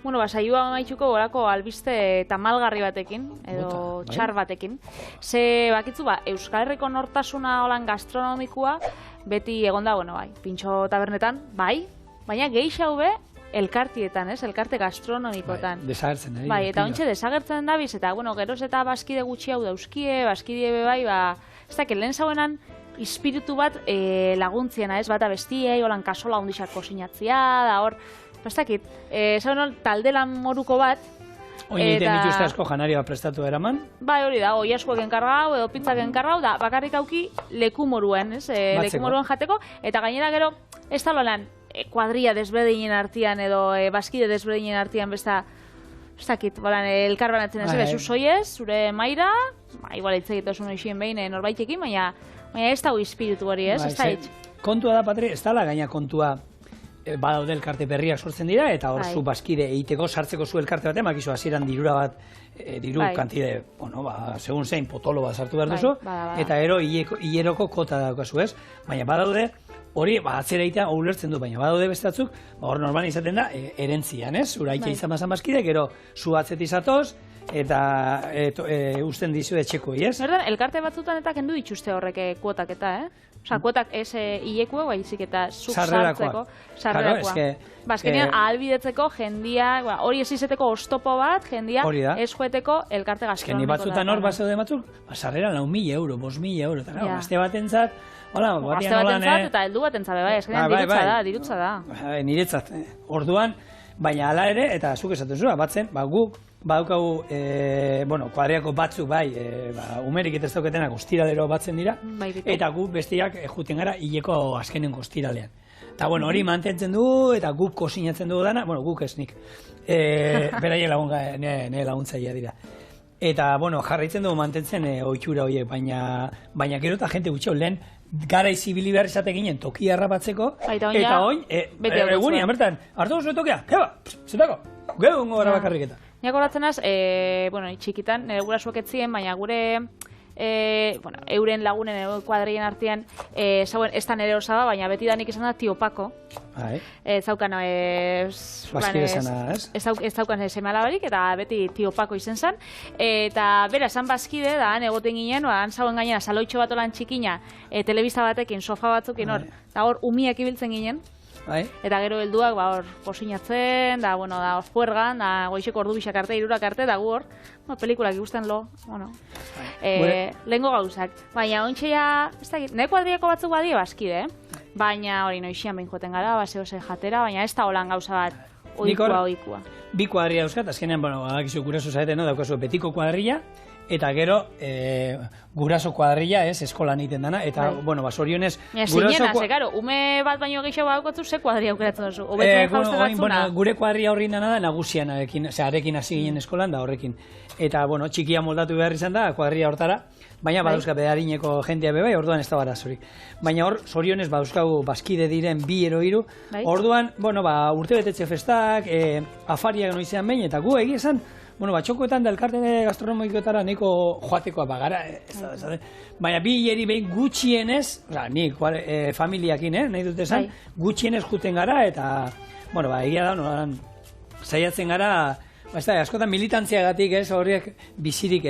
A: Bueno, saioa maitxuko gorako albiste tamalgarri batekin, edo txar batekin. Ze, bakitzu, Euskal Herriko nortasuna holan gastronomikoa, beti egonda, pintxo tabernetan, bai, baina gehiago be, elkartietan, elkarte gastronomikotan.
B: Desagertzen,
A: Bai, eta ontsa desagertzen dabiz, eta, geroz eta baskide gutxi hau dauzkie, baskide bai, ez dakit, lehen zauenan, espiritu bat laguntziena, ez, bata bestiei, holan kasola ondixak kosinatzia, da hor, ez dakit, zauenan taldelan moruko bat,
B: Oin egiten dituzte asko janaria prestatu eraman?
A: Bai, hori da, oi askoak enkargau, edo pizzak enkargau, da, bakarrik auki leku moruen, ez, leku moruen jateko, eta gainera gero, ez da lolan, kuadria desberdinen artean edo baskide desberdinen artean besta, ez dakit, elkar banatzen ez, bezu soiez, zure maira, igual hitz egitesun oizien behin norbaitekin, baina ez dago espiritu hori, ez da hitz.
B: Kontua da, Patri, ez dala gaina kontua badaude elkarte berriak sortzen dira, eta hor zu baskide egiteko sartzeko zu elkarte batean, makizu hasieran dirura bat, diru kantide, segun zein potolo bat sartu behar duzu, eta ero hileroko kota daukazu, ez? Baina badaude, hori, atzera egitea ulertzen du, baina badaude beste batzuk, hor normal izaten da, erentzian, ez? Uraitxe izan bazan bazkide, gero zu atzeti zatoz, eta usten dizu etxekoi, ez?
A: Berdan, elkarte batzutan eta kendu dituzte horrek kuotak eta, Osa, kuotak ez hilekua, baizik eta zuk sartzeko, sarrerakoa. Azkenean, ahalbidetzeko jendia, hori ez izeteko oztopo bat, jendia ez joeteko elkarte gastronomiko.
B: Ni batzutan hor, bazeude batzuk, sarrera 4.000 euro, 5.000 euro, eta gazte batentzat,
A: gazte batentzat eta heldu batentzat, bai, azkenean dirutza da.
B: Niretzat, orduan, baina hala ere, eta zuk esaten zuen, batzen, guk, badaukagu, kuadriako batzuk bai, umerik eta ez dauketenak ostiralero batzen dira, eta guk bestiak juten gara hileko azkenengo ostiralean. Eta hori mantentzen dugu, eta guk kosinatzen dugu dana, guk ez nik, beraien laguntzaia dira. Eta, jarraitzen dugu mantentzen ohitura horiek, baina gero eta jente gutxo lehen gara izibili behar izate ginen tokia errapatzeko, eta oin, egunian, bertan, hartu guzu tokia, keba, zetako, gero gongo gara bakarrik eta.
A: Niak horatzen az, txikitan, nire gurasuak etzien, baina gure euren lagunen kuadrien artean zauen ez da nire osaba, baina beti danik esan da Tio Pako. Ez daukan ez daukan seme alabarik, eta beti Tio Pako izen zen. Eta bera, esan bazkide, da, egoten ginen, han zauen gainera saloitxo bat olan txikina, telebista batekin, sofa batzukin hor, eta hor umiak ibiltzen ginen. Eta gero helduak hor kosinatzen, da juergan, goizeko ordu bisak arte, irurak arte, da gu hor, pelikulak ikusten lo, lehengo gauzak. Baina ontsia, ez dakit, nahi kuadriako batzuk badie bazkide, baina hori noixian behin joten gara, baseo jatera, baina ez da holan gauza bat oikua.
B: Bi kuadria euskat, azkenean, akizu kurazu zaete, daukazu betiko kuadrilla, eta gero guraso kuadrilla, eskolan egiten dana, eta, bueno, zorionez...
A: Zinena, karo, ume bat baino gehiago daukotzu, ze kuadria aukeratzen duzu?
B: Gure kuadria horrein dana da nagusianarekin, arekin hasi ginen eskolan da horrekin. Eta, bueno, txikia moldatu behar izan da, kuadria hortara, baina badauzka bedarineko jentea bebai, orduan ez da barazorik. Baina hor, zorionez badauzkagu bazkide diren 2 edo 3, orduan, bueno, urtebetetxe festak, afariak noizean behin, eta gu egia esan, bueno, txokoetan da elkarte gastronomikoetara nahiko joatekoa bagara, baina 2 hilari behin gutxienez, nik familiakin, nahi dut esan, gutxienez juten gara, eta, bueno, egia da, saiatzen gara, askotan militantziagatik horriek bizirik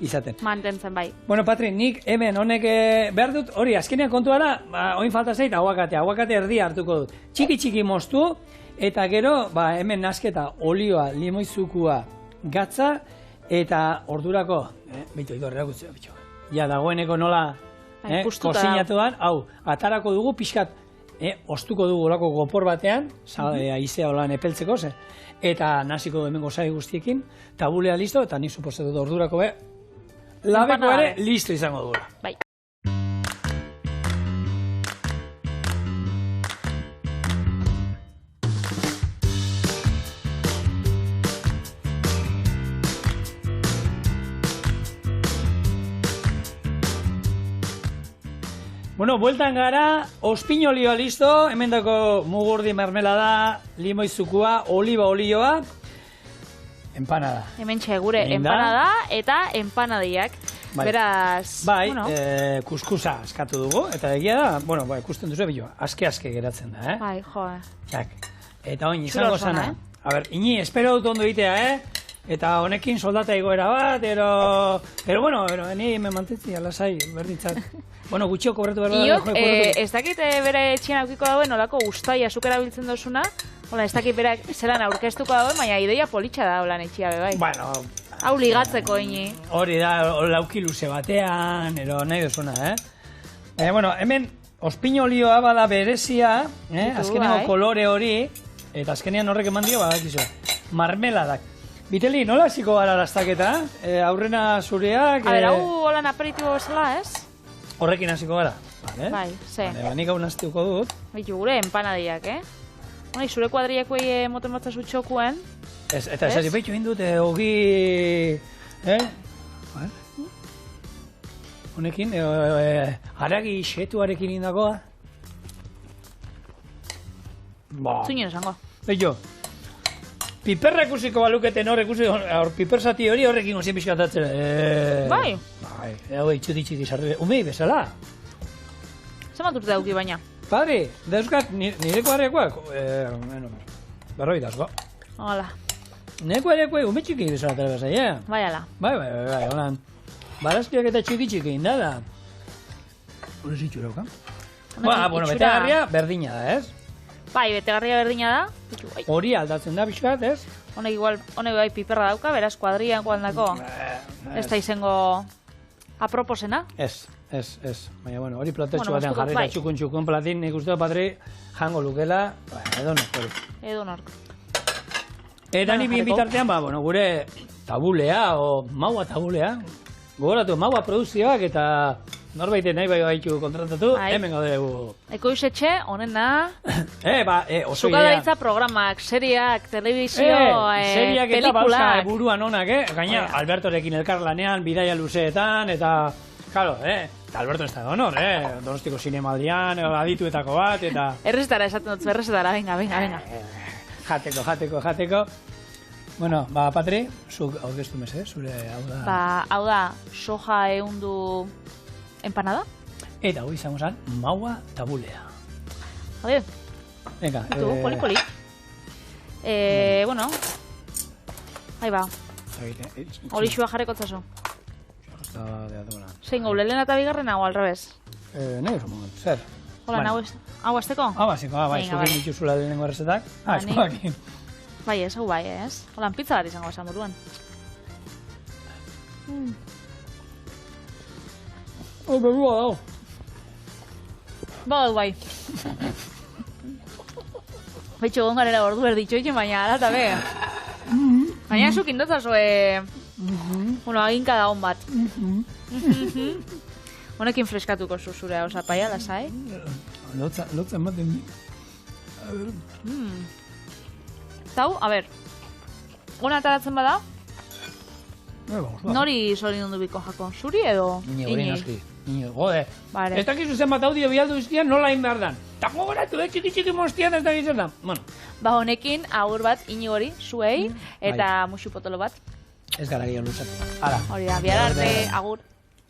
B: izaten.
A: Mantentzen bai.
B: Bueno, Patri, nik hemen honek behar dut, hori, azkenean kontua da, oin falta zait, aguakate erdia hartuko dut. Txiki moztu, eta gero, hemen nasketa olioa, limoizukua, gatza, eta ordurako, bitu, erakutze, bitu. Ja, dagoeneko nola, kozinatuan, hau, atarako dugu, pixkat, ostuko dugu olako gopor batean, aizea olan epeltzeko, eta naziko hemen gozai guztiekin, tabulea listo, eta nik suposatu dut ordurako labeko ere listo izango dugula.
A: Bai.
B: Bueno, bueltan gara, ospinolioa listo, hemen dako mugurdi mermelada, limoizukua, oliba olioa, empanada.
A: Hemen gure empanada eta empanadiak. Beraz,
B: bueno. Kuskusa eskatu dugu, eta egia da, bueno, ikusten duzu bilo, aske geratzen da,
A: Bai, joa.
B: Eta oin, izango zana. A ber, ini, espero dut ondo egitea, Eta honekin soldata egoera bat, pero bueno, ni me mantentzi alasai, berdintzat. Bueno, gutxio kobratu behar da.
A: Iok, ez dakit bere etxean aukiko dauen olako ustai azukera biltzen dozuna, ez dakit berak zelan aurkeztuko dauen, baina ideia politxa da holan etxia bai.
B: Bueno,
A: hau ligatzeko ini.
B: Hori da, lauki luze batean, nahi duzuna, Bueno, hemen ospinolioa bada berezia, azkenean kolore hori, eta azkenean horrek eman dio, badakizu, marmeladak. Biteli, nola hasiko gara lastaketa? Aurrena zureak...
A: A ber, hau holan aperitibo bezala, ez?
B: Horrekin hasiko gara.
A: Bai, ze.
B: Nik hau naztiuko dut.
A: Bitu, gure empanadiak, zure kuadriakuei moten batza zutxokuen.
B: Eta esari behitu indut, hogi... Honekin, haragi xetuarekin indagoa.
A: Zuinen esango.
B: Behitu. Piperra ikusiko baluketen piper zati hori horrekin gozien pixkatatzen.
A: Bai?
B: Bai, txiki sartu. Umei bezala.
A: Zemat urte dauki baina?
B: Padri, dauzkat nireko harrekoak. Berroi dauzko.
A: Hala.
B: Nireko harrekoak ume txiki bezala tera bezai,
A: Bai, ala.
B: Bai, holan. Barazkiak eta txiki indala. Hore zitxura hauka? Bueno, betegarria berdina da, ez?
A: Bai, betegarria berdina da.
B: Hori aldatzen da pixkat, ez?
A: Honek bai piperra dauka, beraz kuadrian gualdako. Ez da izango aproposena?
B: Ez. Baina, bueno, hori platetxu batean jarri da txukun platin, nik uste Patri jango lukela, edonok hori.
A: Edonok.
B: Eta ni bitartean, gure tabulea, o maua tabulea, gogoratu maua produzioak eta norbaite nahi bai baitu kontratatu, hemen gaude dugu.
A: Ekoizetxe, honen da...
B: oso
A: Sukalaritza programak, seriak, telebizio,
B: seriak eta
A: pelikulak.
B: Buruan onak, Gaina, Albertorekin elkarlanean, bidaia luzeetan, eta... Claro, eta Alberto ez da honor, Donostiko Zinemaldian, adituetako bat, eta...
A: Errezetara esaten dut, errezetara, venga.
B: Jateko. Bueno, Patri, zuk aurkeztu meze, zure hau da...
A: Hau da, soja ehundu... empanada?
B: Eta hori izango zen, maua tabulea.
A: Jode.
B: Venga.
A: Poli. Bueno. Ahí ba. Hori xua jarreko tzaso. Zein gau, lehen eta bigarren hau, al revés?
B: Nahi oso moment, zer?
A: Hola, hau azteko?
B: Hau azteko, bai, zukin dituzula lehenengo errezetak. Eskoakin.
A: Bai, ez, hau bai, ez? Hola, pizza bat izango esan buruan.
B: Berua dago.
A: Bagot bai. Baitxo gongarela ordu erditxo ikin, baina ala eta be. Baina zuk indotzazo Bueno, aginka da hon bat. Honekin freskatuko zure hau zapaia, lasai?
B: Lotza ematen.
A: Zau, a ber, hona ataratzen bada, nori zorin du biko jako? Zuri edo?
B: Ini. Jode,
A: Vale.
B: ez dakizu zenbat audio bialdu iztian nola egin behar dan. Ta gogoratu, txiki monstian ez dakizu da. Bueno.
A: Ba, honekin agur bat inigori, zuei, eta musu potolo bat.
B: Ez gara gehiago lutzatu. Hala.
A: Hori da, bihar arte, agur.